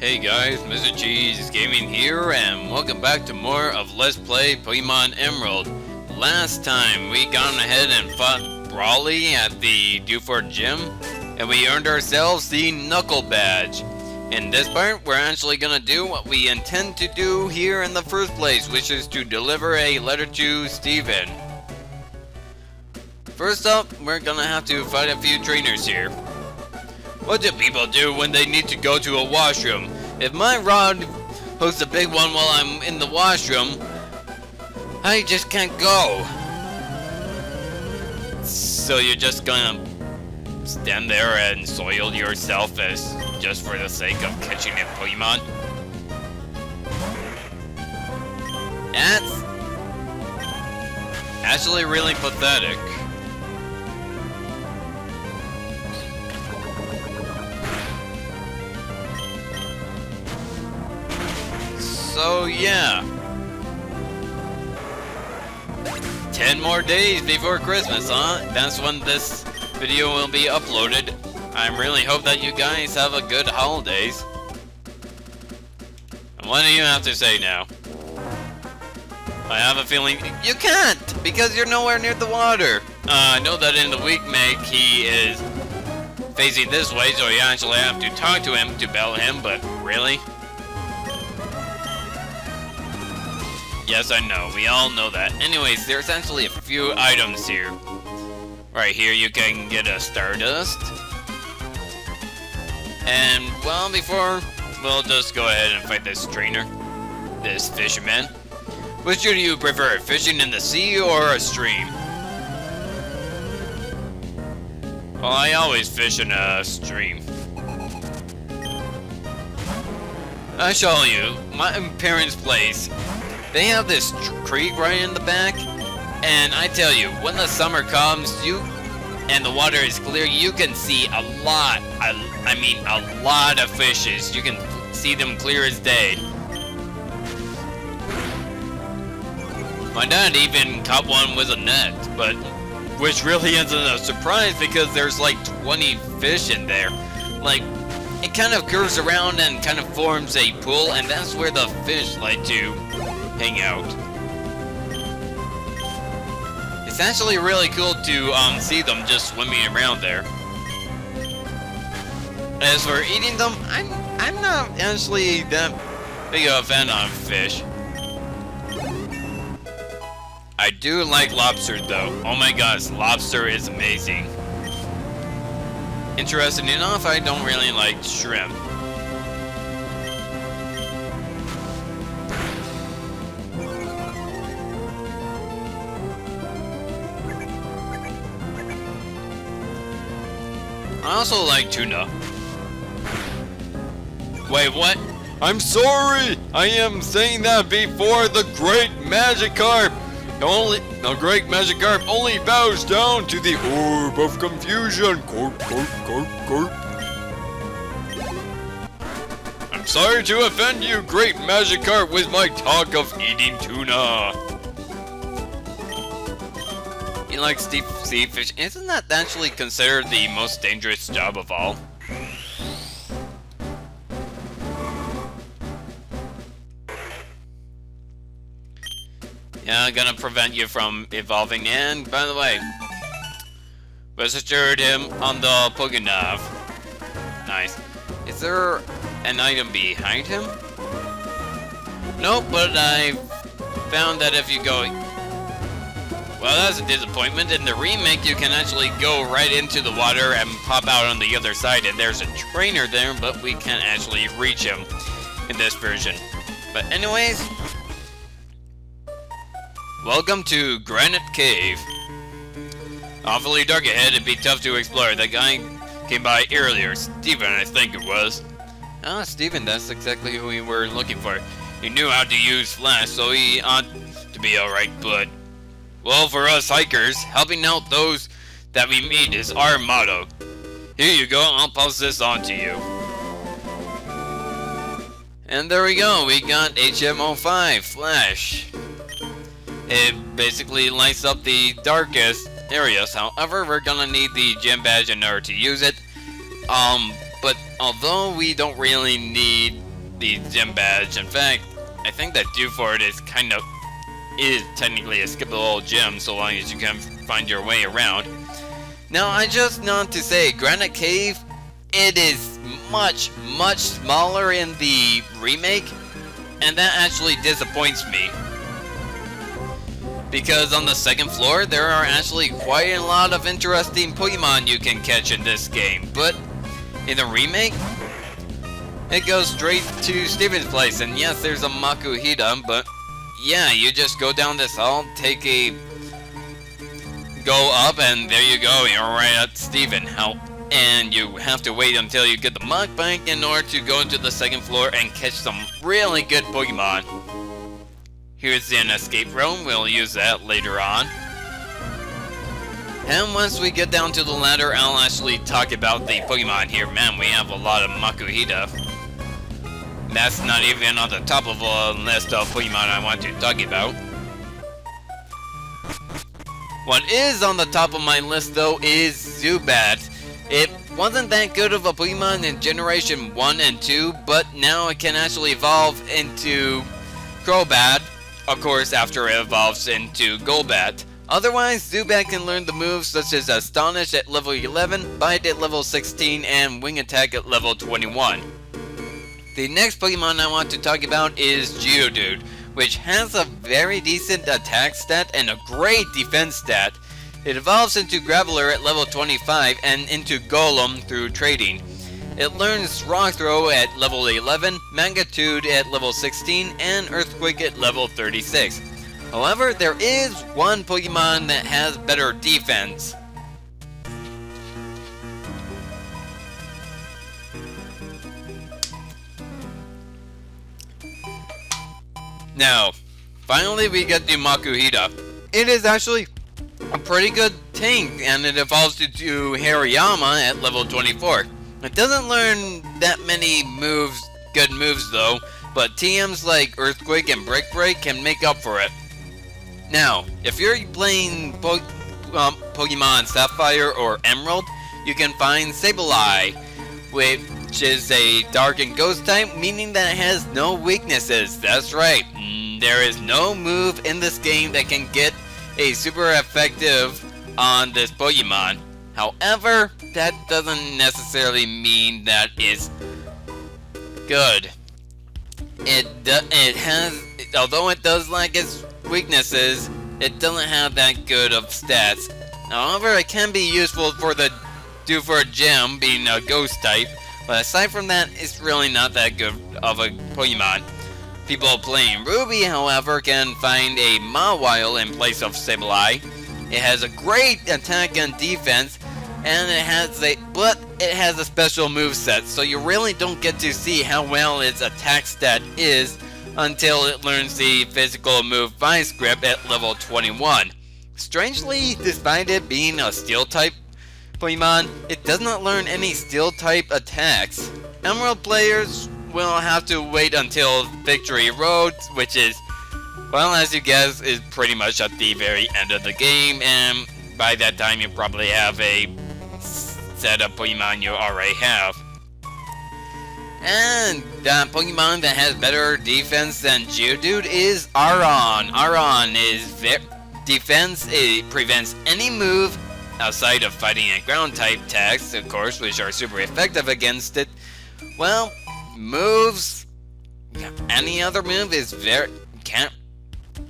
Hey guys, Mr. Cheese Gaming here, and welcome back to more of Let's Play Pokémon Emerald. Last time we gone ahead and fought Brawly at the Dewford Gym, and we earned ourselves the Knuckle Badge. In this part, we're actually gonna do what we intend to do here in the first place, which is to deliver a letter to Steven. First up, we're gonna have to fight a few trainers here. What do people do when they need to go to a washroom? If my rod hooks a big one while I'm in the washroom, I just can't go. So you're just gonna stand there and soil yourself as just for the sake of catching a Pokemon? That's actually really pathetic. So yeah, 10 more days before Christmas, huh? That's when this video will be uploaded. I really hope that you guys have a good holidays. And what do you have to say now? I have a feeling you can't, because you're nowhere near the water. I know that in the week make he is facing this way, so you actually have to talk to him to bell him, but really? Yes, I know. We all know that. Anyways, there's actually a few items here. Right here, you can get a Stardust. And, well, before, we'll just go ahead and fight this trainer. This fisherman. Which do you prefer, fishing in the sea or a stream? Well, I always fish in a stream. I show you, my parents' place. They have this creek right in the back, and I tell you, when the summer comes, and the water is clear, you can see a lot, I mean a lot of fishes. You can see them clear as day. My dad even caught one with a net, but which really isn't a surprise because there's like 20 fish in there. Like, it kind of curves around and kind of forms a pool, and that's where the fish like to hang out. It's actually really cool to see them just swimming around there. As for eating them, I'm not actually that big of a fan of fish. I do like lobster though. Oh my gosh, lobster is amazing. Interesting enough, I don't really like shrimp. I also like tuna. Wait, what? I'm sorry! I am saying that before the Great Magikarp! The Great Magikarp only bows down to the Orb of Confusion! Corp, corp, corp, corp. I'm sorry to offend you, Great Magikarp, with my talk of eating tuna! He likes deep sea fish. Isn't that actually considered the most dangerous job of all? Yeah, gonna prevent you from evolving. And by the way, registered him on the Pokénav. Nice. Is there an item behind him? Nope, but I found that if you go... Well, that's a disappointment. In the remake, you can actually go right into the water and pop out on the other side, and there's a trainer there, but we can't actually reach him in this version. But anyways, welcome to Granite Cave. Awfully dark ahead, it'd be tough to explore. That guy came by earlier, Steven, I think it was. Ah, Steven, that's exactly who we were looking for. He knew how to use Flash, so he ought to be alright, but... well, for us hikers, helping out those that we meet is our motto. Here you go, I'll pass this on to you. And there we go, we got HM05, Flash. It basically lights up the darkest areas. However, we're gonna need the gym badge in order to use it. But although we don't really need the gym badge. In fact, I think that due for it is technically a skippable gym so long as you can find your way around. Now, I just want to say, Granite Cave, it is much smaller in the remake, and that actually disappoints me. Because on the second floor, there are actually quite a lot of interesting Pokemon you can catch in this game, but in the remake, it goes straight to Steven's place, and yes, there's a Makuhita, but yeah, you just go down this hall, go up, and there you go, you're right at Steven. And you have to wait until you get the Mach Bank in order to go into the second floor and catch some really good Pokemon. Here's an escape room, we'll use that later on. And once we get down to the ladder, I'll actually talk about the Pokemon here. Man, we have a lot of Makuhita. That's not even on the top of a list of Pokemon I want to talk about. What is on the top of my list though is Zubat. It wasn't that good of a Pokemon in Generation 1 and 2, but now it can actually evolve into Crobat, of course after it evolves into Golbat. Otherwise, Zubat can learn the moves such as Astonish at level 11, Bite at level 16, and Wing Attack at level 21. The next Pokemon I want to talk about is Geodude, which has a very decent attack stat and a great defense stat. It evolves into Graveler at level 25 and into Golem through trading. It learns Rock Throw at level 11, Magnitude at level 16, and Earthquake at level 36. However, there is one Pokemon that has better defense. Now, finally we get the Makuhita. It is actually a pretty good tank, and it evolves into Hariyama at level 24. It doesn't learn that many good moves though, but TMs like Earthquake and Break can make up for it. Now, if you're playing Pokemon Sapphire or Emerald, you can find Sableye, which is a Dark and Ghost type, meaning that it has no weaknesses. That's right, there is no move in this game that can get a super effective on this Pokemon. However, that doesn't necessarily mean that it's good. Although it does lack its weaknesses, it doesn't have that good of stats. However, it can be useful for a gym, being a ghost type, but aside from that, it's really not that good of a Pokemon. People playing Ruby, however, can find a Mawile in place of Sableye. It has a great attack and defense, and it has a special moveset, so you really don't get to see how well its attack stat is until it learns the physical move Vice Grip at level 21. Strangely, despite it being a Steel type Pokemon, it does not learn any Steel type attacks. Emerald players will have to wait until Victory Road, which is, well, as you guess, is pretty much at the very end of the game, and by that time you probably have a set of Pokemon you already have. And the Pokemon that has better defense than Geodude is ARON. ARON is defense. It prevents any move outside of fighting and ground type attacks, of course, which are super effective against it. Well, moves, any other move can't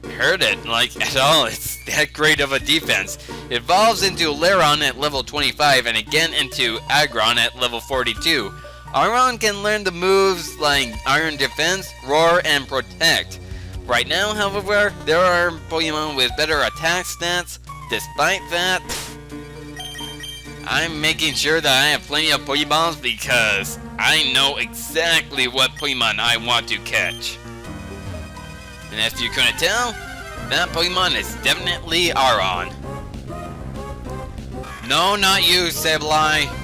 hurt it, like, at all. It's that great of a defense. It evolves into Laron at level 25 and again into Aggron at level 42. ARON can learn the moves like Iron Defense, Roar, and Protect. Right now, however, there are Pokemon with better attack stats. Despite that, I'm making sure that I have plenty of Pokeballs because I know exactly what Pokemon I want to catch. And if you couldn't tell, that Pokemon is definitely ARON. No, not you, Sableye.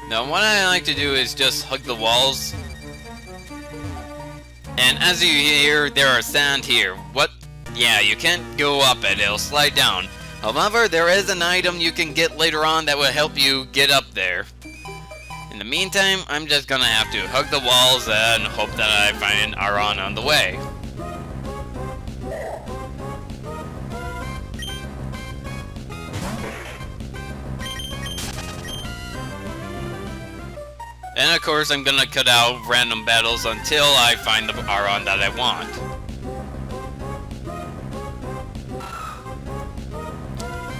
Now what I like to do is just hug the walls. And as you hear, there are sand here. What? Yeah, you can't go up it, it'll slide down. However, there is an item you can get later on that will help you get up there. In the meantime, I'm just gonna have to hug the walls and hope that I find an ARON on the way. And of course, I'm gonna cut out random battles until I find the ARON that I want.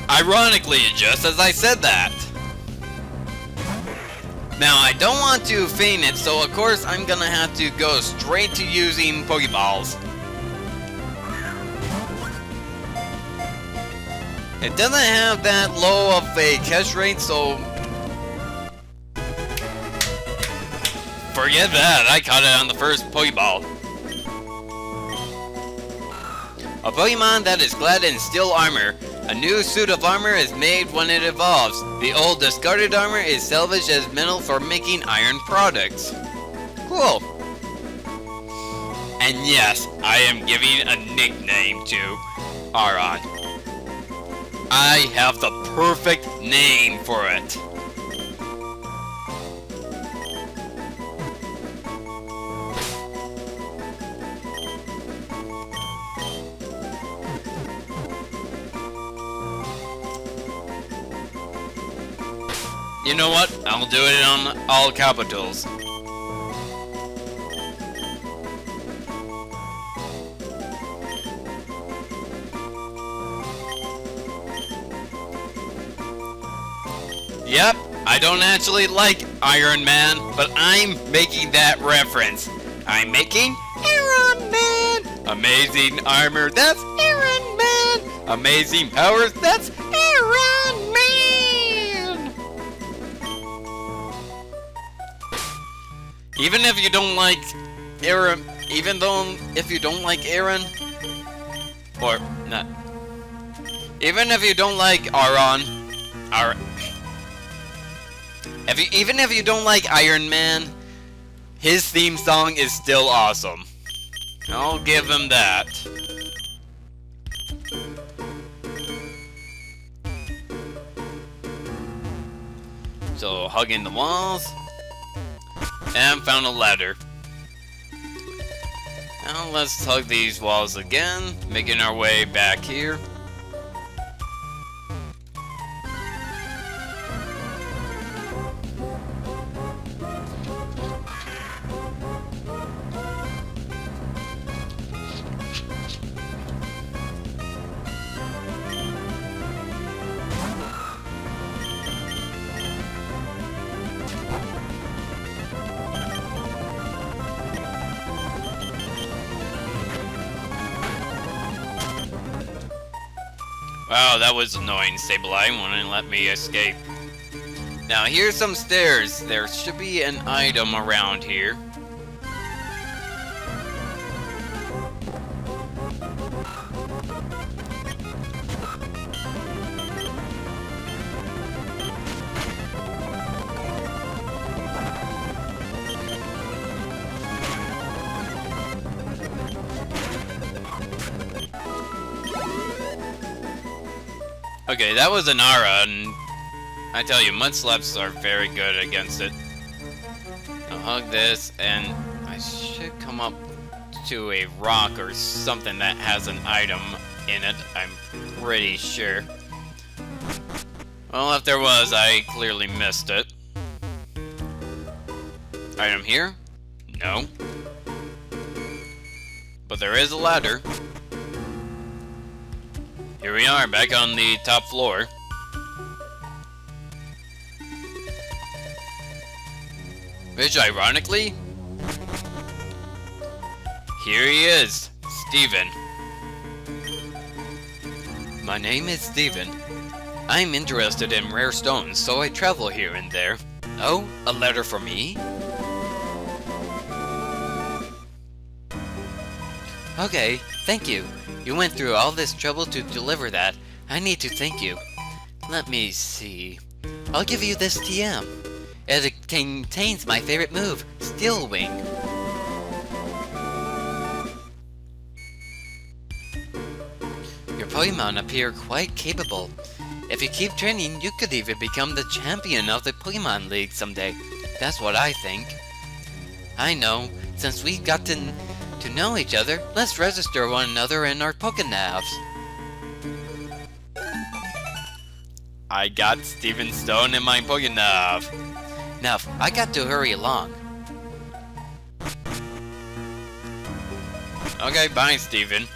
Ironically, just as I said that. Now, I don't want to feign it, so of course I'm gonna have to go straight to using Pokeballs. It doesn't have that low of a catch rate, so forget that, I caught it on the first Pokeball. A Pokemon that is clad in steel armor. A new suit of armor is made when it evolves. The old discarded armor is salvaged as metal for making iron products. Cool. And yes, I am giving a nickname to ARON. I have the perfect name for it. You know what? I'll do it on all capitals. Yep, I don't actually like Iron Man, but I'm making that reference. I'm making Iron Man! Amazing armor, that's Iron Man! Amazing powers, that's Iron Man! Even if you don't like Aaron, if you don't like Aaron, or not, even if you don't like even if you don't like Iron Man, his theme song is still awesome. I'll give him that. So, hugging the walls. And found a ladder. Now let's hug these walls again, making our way back here. Wow, that was annoying. Sableye wouldn't let me escape. Now here's some stairs. There should be an item around here. Okay, that was an Aura, and I tell you, Mudslaps are very good against it. I'll hug this, and I should come up to a rock or something that has an item in it, I'm pretty sure. Well, if there was, I clearly missed it. Item here? No. But there is a ladder. Here we are, back on the top floor. Which, ironically, here he is, Steven. My name is Steven. I'm interested in rare stones, so I travel here and there. Oh, a letter for me? Okay, thank you. You went through all this trouble to deliver that. I need to thank you. Let me see. I'll give you this TM. It contains my favorite move, Steel Wing. Your Pokémon appear quite capable. If you keep training, you could even become the champion of the Pokémon League someday. That's what I think. I know. Since we got to know each other, let's register one another in our Pokénavs. I got Steven Stone in my Pokénav. Now, I got to hurry along. Okay, bye, Steven.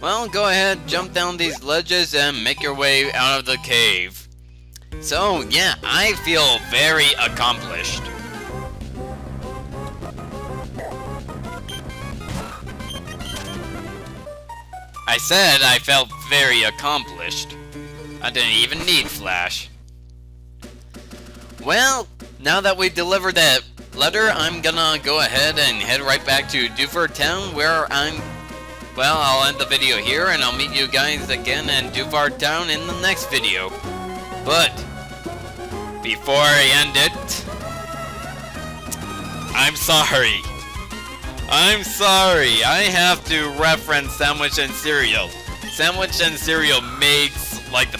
Well, go ahead, jump down these ledges and make your way out of the cave. So, yeah, I feel very accomplished. I said I felt very accomplished. I didn't even need Flash. Well, now that we delivered that letter, I'm gonna go ahead and head right back to Dewford Town where well, I'll end the video here and I'll meet you guys again in Dewford Town in the next video. But, before I end it, I'm sorry. I have to reference Sandwich and Cereal. Sandwich and Cereal makes like the...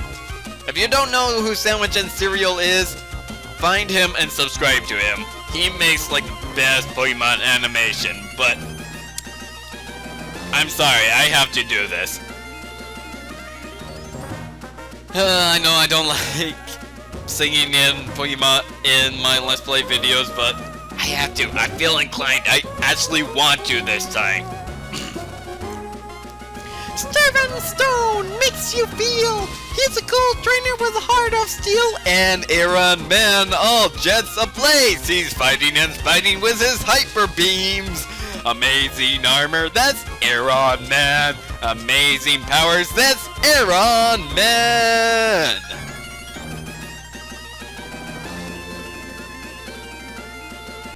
If you don't know who Sandwich and Cereal is, find him and subscribe to him. He makes like the best Pokemon animation, but I'm sorry, I have to do this. I know I don't like singing in Pokemon in my Let's Play videos, but I have to. I feel inclined. I actually want to this time. Steven Stone makes you feel he's a cool trainer with a heart of steel. And ARON, man, all jets ablaze. He's fighting and fighting with his hyper beams. Amazing armor, that's ARON, man. Amazing powers, that's ARON, man.